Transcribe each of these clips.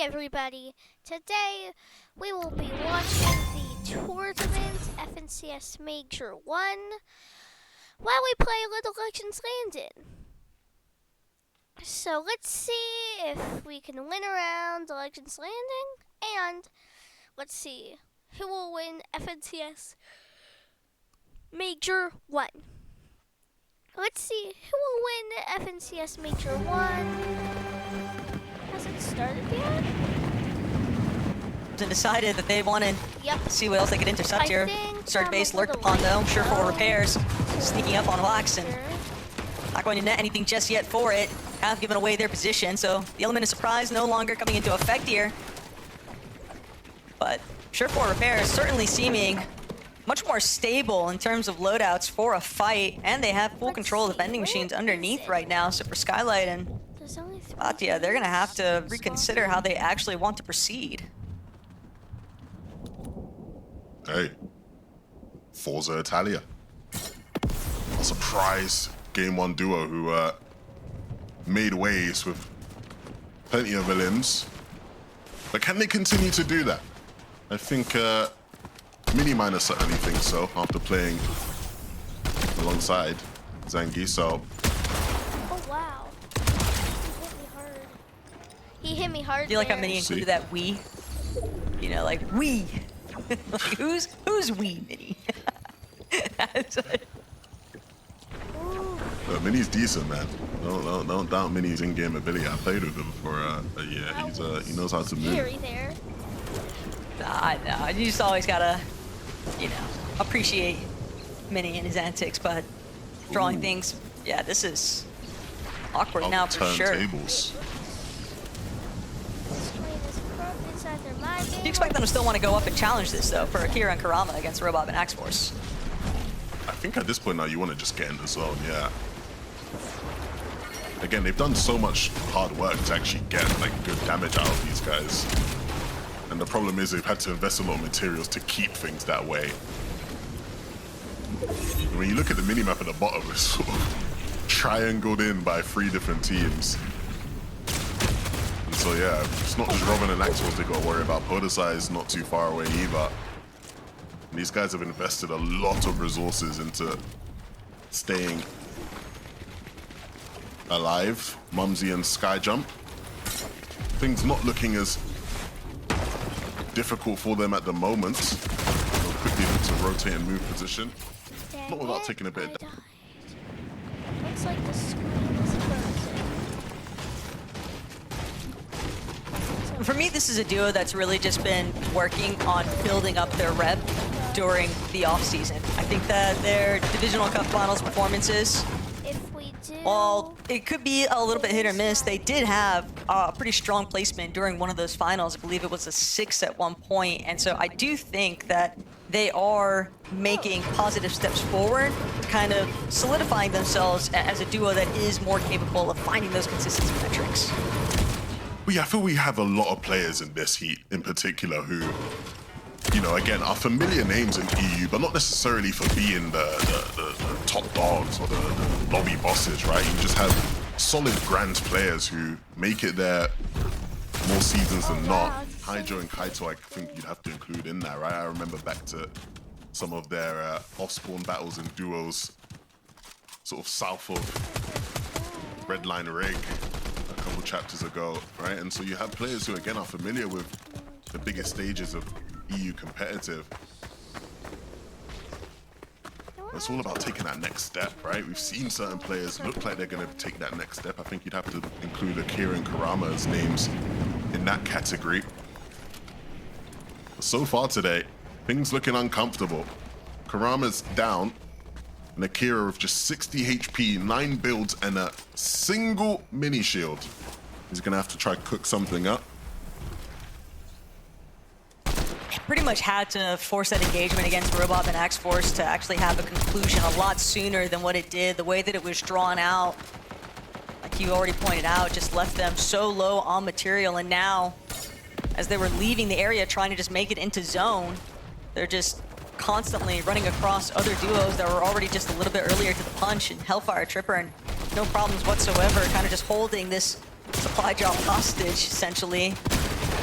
everybody. Today we will be watching the tournament FNCS Major 1 while we play Little Legends Landon. So let's see if we can win around the Legends Landing, and let's see who will win FNCS Major 1. Let's see who will win FNCS Major 1. Has it started yet? And decided that they wanted to see what else they could intercept here. Start base lurked upon though. Sure repairs. Sneaking up on Wax and not going to net anything just yet for it. Have given away their position, so the element of surprise no longer coming into effect here. But Sure repairs certainly seeming much more stable in terms of loadouts for a fight, and they have full control of the vending machines underneath right now. So for Skylight and Batia, they're gonna have to reconsider how they actually want to proceed. Hey, Forza Italia. A surprise Game 1 duo who made waves with plenty of limbs. But can they continue to do that? I think Miniminer certainly thinks so after playing alongside Zangi, so... Oh wow. He hit me hard. I feel like how Mini included that we. You know, like we. Like who's we, Mini? Mini's decent, man. Don't doubt Mini's in-game ability. I played with him for a year. He knows how to move. Scary there. Nah, you just always gotta, you know, appreciate Mini and his antics, but drawing things, yeah, this is awkward now for sure. Tables. Do you expect them to still want to go up and challenge this, though, for Akira and Karama against Robot and Axe Force? I think at this point now you want to just get in the zone, yeah. Again, they've done so much hard work to actually get like good damage out of these guys. And the problem is they've had to invest a lot of materials to keep things that way. And when you look at the minimap at the bottom, it's sort of triangled in by 3 different teams. And so yeah, it's not just Robin and Axe Force they got to worry about. Podesai is not too far away either. And these guys have invested a lot of resources into staying alive. Mumsy and Skyjump. Things not looking as difficult for them at the moment. They'll quickly look to rotate and move position. Not without taking a bit of damage. Looks like the screen is frozen. For me, this is a duo that's really just been working on building up their rep during the off-season. I think that their Divisional Cup Finals performances, while it could be a little bit hit or miss, they did have a pretty strong placement during one of those finals. I believe it was a 6 at one point. And so I do think that they are making positive steps forward, kind of solidifying themselves as a duo that is more capable of finding those consistency metrics. Well, yeah, I feel we have a lot of players in this heat in particular who, you know, again, are familiar names in EU, but not necessarily for being the top dogs or the lobby bosses, right? You just have solid grand players who make it there more seasons than not. Haijo and Kaito, I think you'd have to include in that, right? I remember back to some of their off-spawn battles and duos, sort of south of Redline Rig a couple chapters ago, right? And so you have players who, again, are familiar with the biggest stages of EU competitive. It's all about taking that next step, right? We've seen certain players look like they're going to take that next step. I think you'd have to include Akira and Karama as names in that category. But so far today, things looking uncomfortable. Karama's down, and Akira with just 60 HP, 9 builds, and a single mini shield. He's going to have to try to cook something up. Pretty much had to force that engagement against Robot and Axe Force to actually have a conclusion a lot sooner than what it did. The way that it was drawn out, like you already pointed out, just left them so low on material. And now, as they were leaving the area trying to just make it into zone, they're just constantly running across other duos that were already just a little bit earlier to the punch, and Hellfire Tripper, and no problems whatsoever, kind of just holding this supply drop hostage, essentially.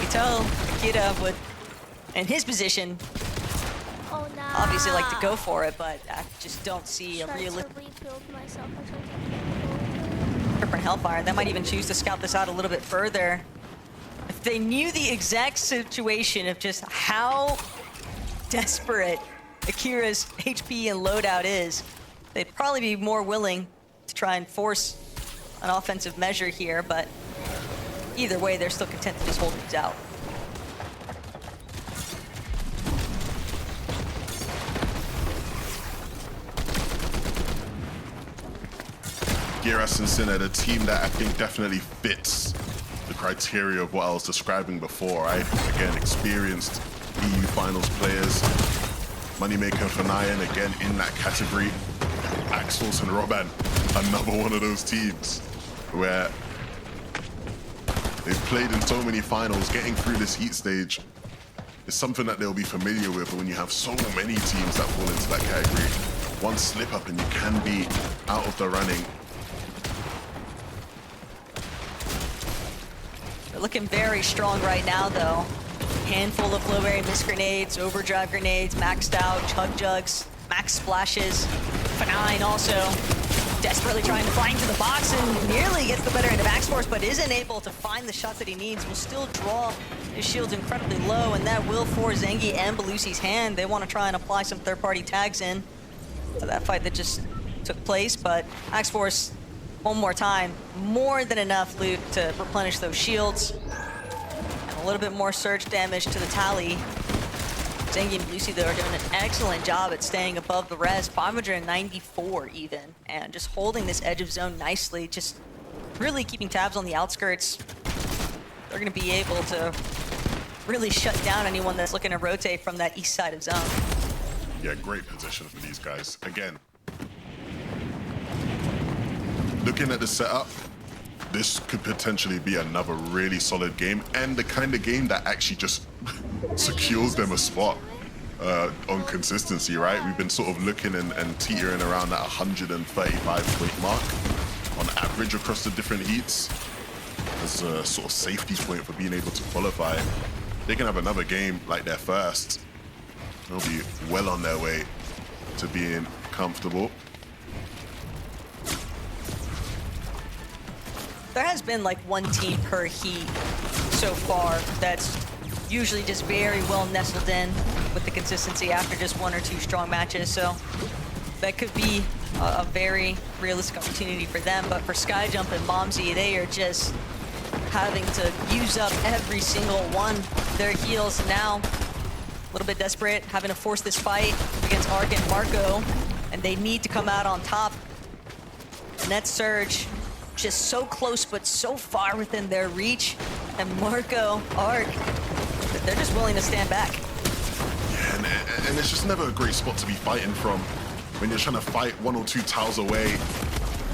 You tell Akira would, in his position, Oh no. obviously like to go for it, but I just don't see a Try real to rebuild myself or something. different Hellfire. They might even choose to scout this out a little bit further. If they knew the exact situation of just how desperate Akira's HP and loadout is, they'd probably be more willing to try and force an offensive measure here, but either way, they're still content to just hold these out. Geras and Sined, a team that I think definitely fits the criteria of what I was describing before, right? Again, experienced EU finals players. Moneymaker for Nyan, again, in that category. Axels and Roban, another one of those teams where they've played in so many finals. Getting through this heat stage is something that they'll be familiar with. But when you have so many teams that fall into that category, one slip up and you can be out of the running. They're looking very strong right now, though. Handful of Flowberry Mist Grenades, Overdrive Grenades, maxed out, Chug Jugs, max splashes. F9 also desperately trying to fly into the box and nearly gets the better end of X-Force, but isn't able to find the shots that he needs. Will still draw his shields incredibly low, and that will force Zengi and Belusi's hand. They want to try and apply some third-party tags in to that fight that just took place, but X-Force, one more time, more than enough loot to replenish those shields. And a little bit more surge damage to the tally. Zengi and Belusi, though, are doing an excellent job at staying above the res, 594 even, and just holding this edge of zone nicely, just really keeping tabs on the outskirts. They're going to be able to really shut down anyone that's looking to rotate from that east side of zone. Yeah, great position for these guys. Again, looking at the setup, this could potentially be another really solid game, and the kind of game that actually just secures them a spot on consistency, right? We've been sort of looking and teetering around that 135 point mark on average across the different heats as a sort of safety point for being able to qualify. They can have another game like their first. They'll be well on their way to being comfortable. There has been like one team per heat so far that's usually just very well nestled in with the consistency after just one or two strong matches, so that could be a very realistic opportunity for them. But for Skyjump and Momsy, they are just having to use up every single one of their heals now. A little bit desperate, having to force this fight against Ark and Marco, and they need to come out on top. Net Surge, just so close, but so far within their reach. And Marco, Ark, they're just willing to stand back. Yeah, and it's just never a great spot to be fighting from. When you're trying to fight one or two towers away,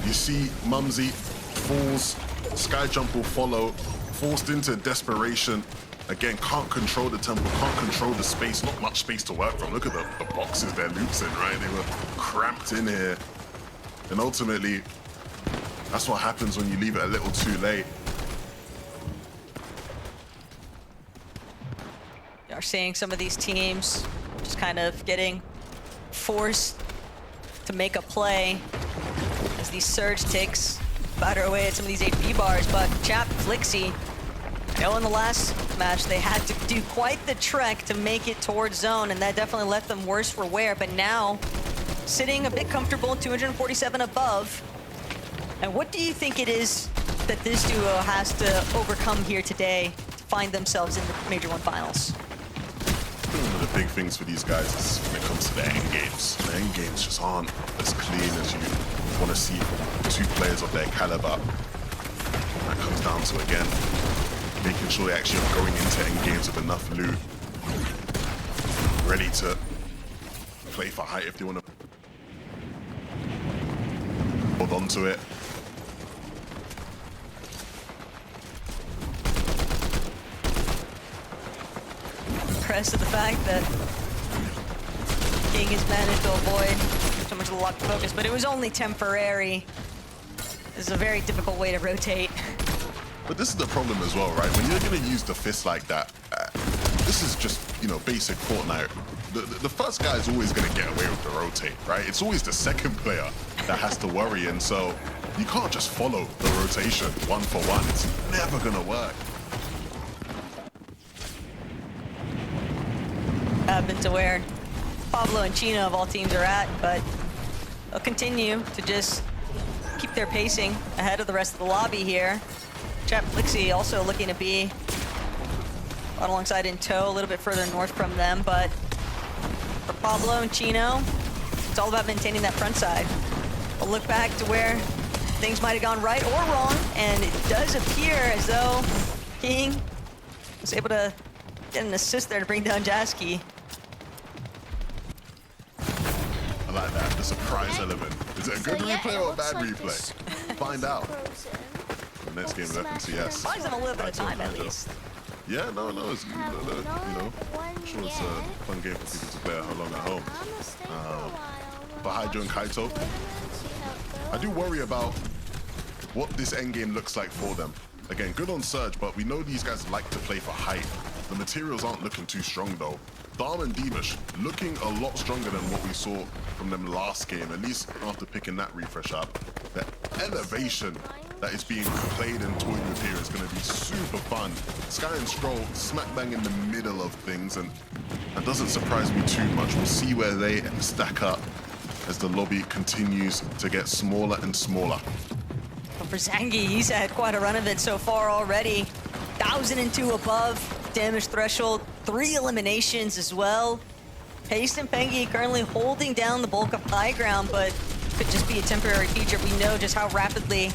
you see Mumsy falls, Skyjump will follow, forced into desperation. Again, can't control the temple, can't control the space, not much space to work from. Look at the boxes they're loops in, right? They were cramped in here. And ultimately, that's what happens when you leave it a little too late. You're seeing some of these teams just kind of getting forced to make a play as these surge ticks batter away at some of these HP bars. But Chap, Flixie, I know in the last match they had to do quite the trek to make it towards zone, and that definitely left them worse for wear. But now, sitting a bit comfortable, 247 above. And what do you think it is that this duo has to overcome here today to find themselves in the Major 1 finals? One of the big things for these guys is when it comes to their end games. The end games just aren't as clean as you want to see from two players of their caliber. That comes down to, again, making sure they actually are going into end games with enough loot, ready to play for height if they want to hold on to it. Impressed with the fact that King has managed to avoid so much of the locked focus, but it was only temporary. This is a very difficult way to rotate. But this is the problem as well, right? When you're going to use the fist like that, this is just, you know, basic Fortnite. The first guy is always going to get away with the rotate, right? It's always the second player that has to worry, and so you can't just follow the rotation one for one. It's never going to work. Been to where Pablo and Chino of all teams are at, but they'll continue to just keep their pacing ahead of the rest of the lobby here. Chap Flixie also looking to be right alongside in tow, a little bit further north from them, but for Pablo and Chino, it's all about maintaining that front side. We'll look back to where things might have gone right or wrong, and it does appear as though King was able to get an assist there to bring down Jasky. I like that, the surprise element. Is it a good yeah, replay or a bad like replay? Find out. The next game of FNCS. Buys them a little bit of time at least. Yeah, no, it's, you know, I'm sure it's a fun game for people to play along at home. But Hydro and Kaito, I do worry about what this endgame looks like for them. Again, good on Surge, but we know these guys like to play for height. The materials aren't looking too strong though. Dharm and Deemish looking a lot stronger than what we saw from them last game, at least after picking that refresh up. The elevation that is being played and toyed with here is going to be super fun. Sky and Stroll smack bang in the middle of things, and that doesn't surprise me too much. We'll see where they stack up as the lobby continues to get smaller and smaller. But for Zangi, he's had quite a run of it so far already. 1,002 above damage threshold, 3 eliminations as well. Haste and Pengi currently holding down the bulk of high ground, but could just be a temporary feature. We know just how rapidly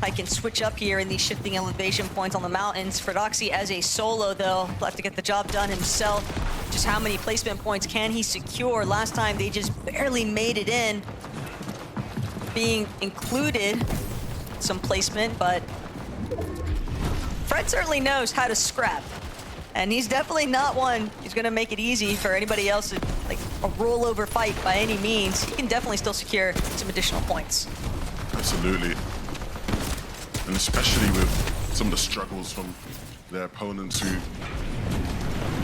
I can switch up here in these shifting elevation points on the mountains. Fordoxy as a solo, though, will have to get the job done himself. Just how many placement points can he secure? Last time they just barely made it in. Being included some placement, but Fred certainly knows how to scrap. And he's definitely not one who's going to make it easy for anybody else to, like, a rollover fight by any means. He can definitely still secure some additional points. Absolutely. And especially with some of the struggles from their opponents who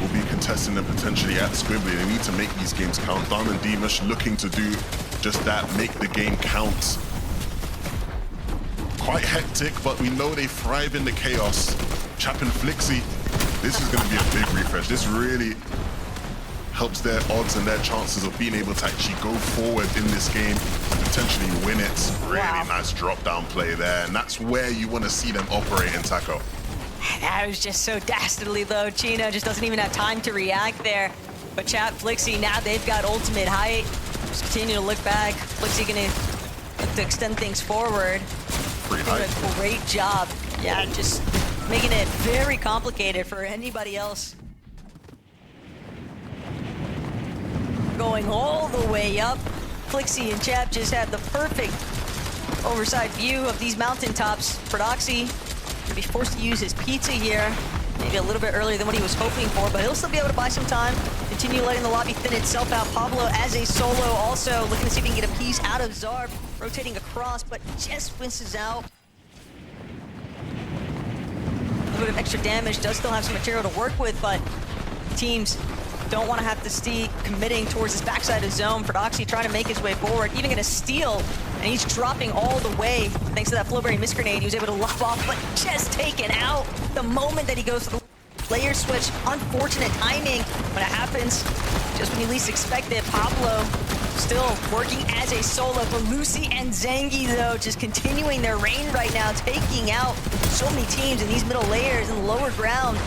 will be contesting them potentially at Squibbly. They need to make these games count. Dharm and Deemish looking to do just that, make the game count. Quite hectic, but we know they thrive in the chaos. Chap and Flixie, this is going to be a big refresh. This really helps their odds and their chances of being able to actually go forward in this game and potentially win it. Really nice drop-down play there, and that's where you want to see them operate in Taco. That was just so dastardly, though. Chino just doesn't even have time to react there. But Chap, Flixie, now they've got ultimate height. Just continue to look back. Flixie gonna look to extend things forward. Free Doing height. a great job. Yeah, just making it very complicated for anybody else. Going all the way up. Flixie and Chap just had the perfect overside view of these mountaintops. Fordoxy will be forced to use his pizza here. Maybe a little bit earlier than what he was hoping for, but he'll still be able to buy some time. Continue letting the lobby thin itself out. Pablo as a solo also looking to see if he can get a piece out of Zarb. Rotating across, but just misses out. A little bit of extra damage. Does still have some material to work with, but teams don't want to have to see committing towards this backside of zone. Fordoxy trying to make his way forward, even gonna steal, and he's dropping all the way. Thanks to that Flowberry miss grenade, he was able to lob off, but just taken out the moment that he goes to the player switch. Unfortunate timing when it happens just when you least expect it. Pablo still working as a solo, but Lucy and Zangi, though, just continuing their reign right now, taking out so many teams in these middle layers and the lower ground.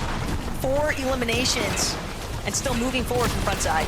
4 eliminations. And still moving forward from front side.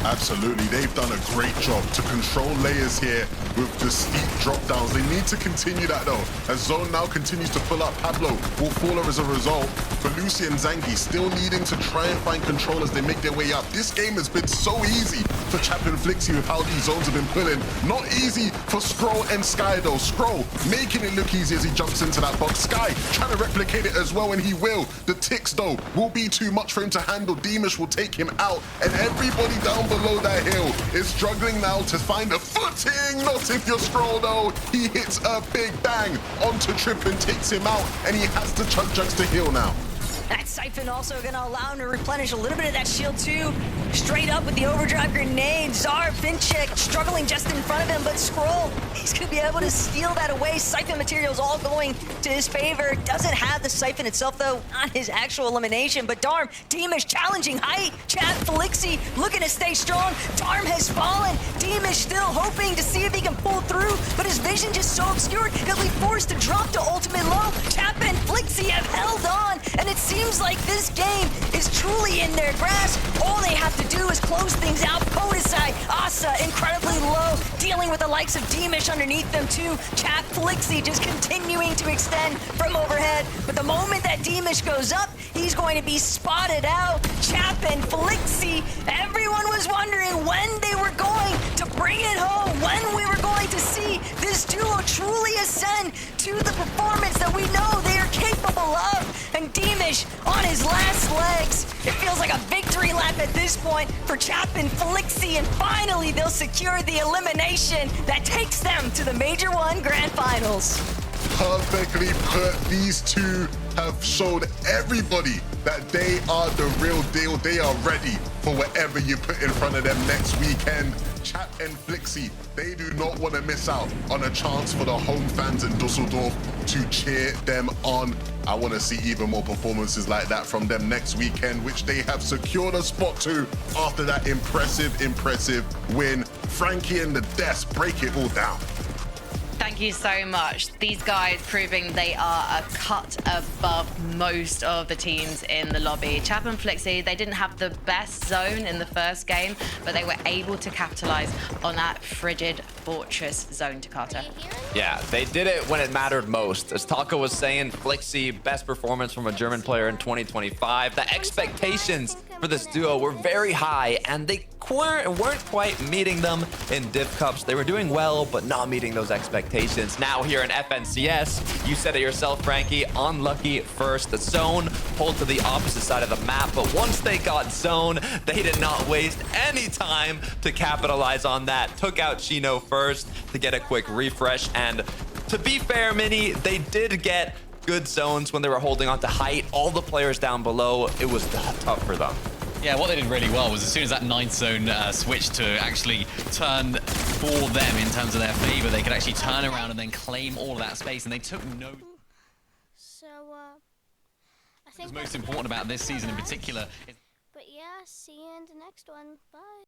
Absolutely, they've done a great job to control layers here with the steep drop downs. They need to continue that though. As Zone now continues to pull up, Pablo will fall as a result. But Lucy and Zangi still needing to try and find control as they make their way up. This game has been so easy for Chap and Flixie with how these zones have been pulling. Not easy for Scroll and Sky though. Scroll making it look easy as he jumps into that box. Sky trying to replicate it as well, and he will. The ticks though will be too much for him to handle. Deemish will take him out, and everybody down below that hill is struggling now to find a footing. Not if you're Scroll, though. He hits a big bang onto Trip and takes him out, and he has to chug jugs to heal now. That Siphon also gonna allow him to replenish a little bit of that shield too. Straight up with the overdrive grenade. Zar, Finchek struggling just in front of him, but Scroll, he's gonna be able to steal that away. Siphon materials all going to his favor. Doesn't have the Siphon itself though, not his actual elimination, but Darm, Deemish challenging height. Chat, Felixi looking to stay strong. Darm has fallen. Deemish still hoping to see if he can pull through, but his vision just so obscured, he'll be forced to drop to ultimate low. Chap and Flixi have held on, and it seems like this game is truly in their grasp. All they have to do is close things out. Podesai, Asa incredibly low, dealing with the likes of Deemish underneath them too. Chap, Flixi just continuing to extend from overhead. But the moment that Deemish goes up, he's going to be spotted out. Chap and Felixi, everyone was wondering when they were going to bring it home, when we were going to see this duo truly ascend to the performance that we know they are capable of. And Deemish on his last legs. It feels like a victory lap at this point for Chap and Felixi, and finally they'll secure the elimination that takes them to the Major 1 Grand Finals. Perfectly put. These two have showed everybody that they are the real deal. They are ready for whatever you put in front of them next weekend. Chap and Flixi, they do not want to miss out on a chance for the home fans in Dusseldorf to cheer them on. I want to see even more performances like that from them next weekend, which they have secured a spot to after that impressive win. Frankie and the Desk break it all down. Thank you so much. These guys proving they are a cut above most of the teams in the lobby. Chap and Flixi, they didn't have the best zone in the first game, but they were able to capitalize on that frigid fortress zone, Takata. Yeah, they did it when it mattered most. As Taka was saying, Flixi, best performance from a German player in 2025. The expectations for this duo were very high, and they weren't quite meeting them in Div Cups. They were doing well, but not meeting those expectations. Now here in FNCS, you said it yourself, Frankie, unlucky first. The zone pulled to the opposite side of the map, but once they got zone, they did not waste any time to capitalize on that. Took out Chino first to get a quick refresh, and to be fair, Mini, they did get good zones when they were holding on to height. All the players down below, it was tough for them. Yeah, what they did really well was as soon as that 9th zone switched to actually turn for them in terms of their favor, they could actually turn around and then claim all of that space, and they took no... So, I think What's most important about this season in particular is... But yeah, see you in the next one. Bye.